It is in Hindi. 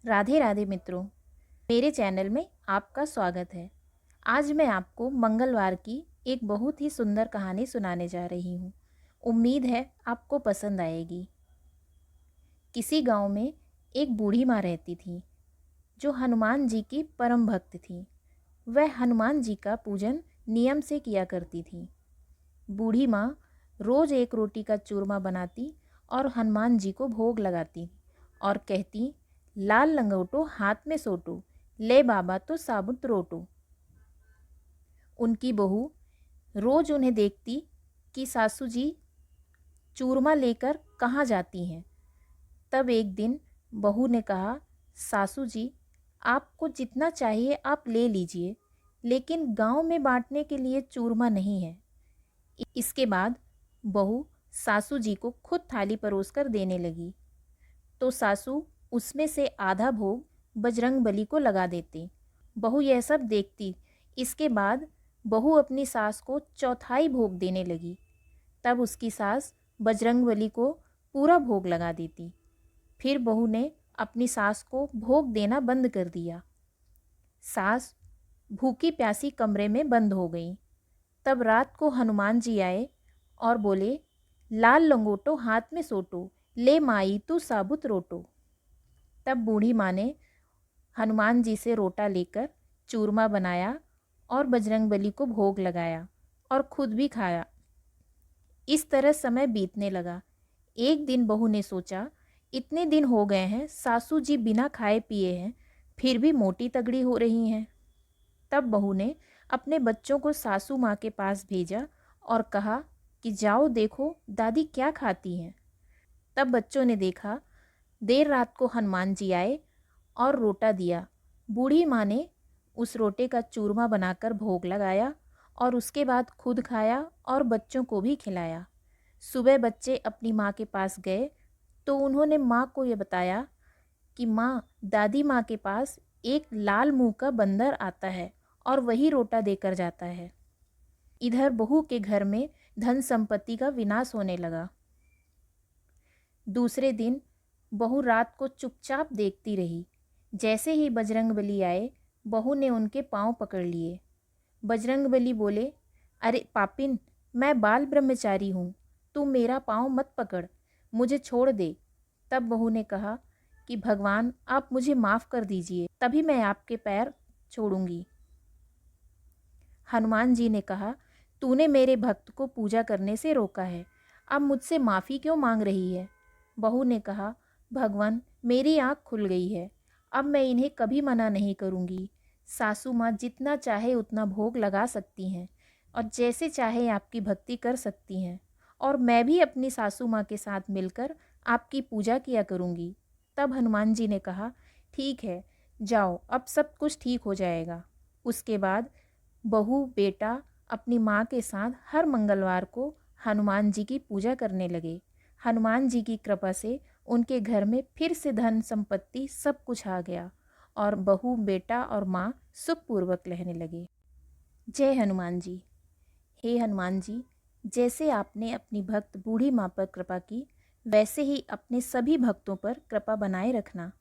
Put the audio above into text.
राधे राधे मित्रों, मेरे चैनल में आपका स्वागत है। आज मैं आपको मंगलवार की एक बहुत ही सुंदर कहानी सुनाने जा रही हूँ। उम्मीद है आपको पसंद आएगी। किसी गांव में एक बूढ़ी माँ रहती थी जो हनुमान जी की परम भक्त थी। वह हनुमान जी का पूजन नियम से किया करती थी। बूढ़ी माँ रोज़ एक रोटी का चूरमा बनाती और हनुमान जी को भोग लगाती और कहती, लाल लंगोटो हाथ में सोटो, ले बाबा तो साबुत रोटो। उनकी बहू रोज उन्हें देखती कि सासू जी चूरमा लेकर कहाँ जाती हैं। तब एक दिन बहू ने कहा, सासू जी आपको जितना चाहिए आप ले लीजिए, लेकिन गांव में बांटने के लिए चूरमा नहीं है। इसके बाद बहू सासू जी को खुद थाली परोसकर देने लगी तो सासू उसमें से आधा भोग बजरंगबली को लगा देते। बहू यह सब देखती। इसके बाद बहू अपनी सास को चौथाई भोग देने लगी। तब उसकी सास बजरंगबली को पूरा भोग लगा देती। फिर बहू ने अपनी सास को भोग देना बंद कर दिया। सास भूखी प्यासी कमरे में बंद हो गई। तब रात को हनुमान जी आए और बोले, लाल लंगोटो हाथ में सोटो, ले माई तू साबुत रोटो। तब बूढ़ी माँ ने हनुमान जी से रोटा लेकर चूरमा बनाया और बजरंगबली को भोग लगाया और खुद भी खाया। इस तरह समय बीतने लगा। एक दिन बहू ने सोचा, इतने दिन हो गए हैं सासू जी बिना खाए पिए हैं, फिर भी मोटी तगड़ी हो रही हैं। तब बहू ने अपने बच्चों को सासू माँ के पास भेजा और कहा कि जाओ देखो दादी क्या खाती हैं। तब बच्चों ने देखा, देर रात को हनुमान जी आए और रोटा दिया। बूढ़ी माँ ने उस रोटे का चूरमा बनाकर भोग लगाया और उसके बाद खुद खाया और बच्चों को भी खिलाया। सुबह बच्चे अपनी माँ के पास गए तो उन्होंने माँ को ये बताया कि माँ, दादी माँ के पास एक लाल मुंह का बंदर आता है और वही रोटा देकर जाता है। इधर बहू के घर में धन संपत्ति का विनाश होने लगा। दूसरे दिन बहू रात को चुपचाप देखती रही। जैसे ही बजरंगबली आए, बहू ने उनके पांव पकड़ लिए। बजरंगबली बोले, अरे पापिन, मैं बाल ब्रह्मचारी हूँ, तू मेरा पांव मत पकड़, मुझे छोड़ दे। तब बहू ने कहा कि भगवान आप मुझे माफ़ कर दीजिए, तभी मैं आपके पैर छोड़ूंगी। हनुमान जी ने कहा, तूने मेरे भक्त को पूजा करने से रोका है, अब मुझसे माफ़ी क्यों मांग रही है। बहू ने कहा, भगवान मेरी आँख खुल गई है, अब मैं इन्हें कभी मना नहीं करूँगी। सासू माँ जितना चाहे उतना भोग लगा सकती हैं और जैसे चाहे आपकी भक्ति कर सकती हैं, और मैं भी अपनी सासू माँ के साथ मिलकर आपकी पूजा किया करूँगी। तब हनुमान जी ने कहा, ठीक है, जाओ, अब सब कुछ ठीक हो जाएगा। उसके बाद बहू बेटा अपनी माँ के साथ हर मंगलवार को हनुमान जी की पूजा करने लगे। हनुमान जी की कृपा से उनके घर में फिर से धन संपत्ति सब कुछ आ गया और बहू बेटा और माँ सुखपूर्वक रहने लगे। जय हनुमान जी। हे हनुमान जी, जैसे आपने अपनी भक्त बूढ़ी माँ पर कृपा की, वैसे ही अपने सभी भक्तों पर कृपा बनाए रखना।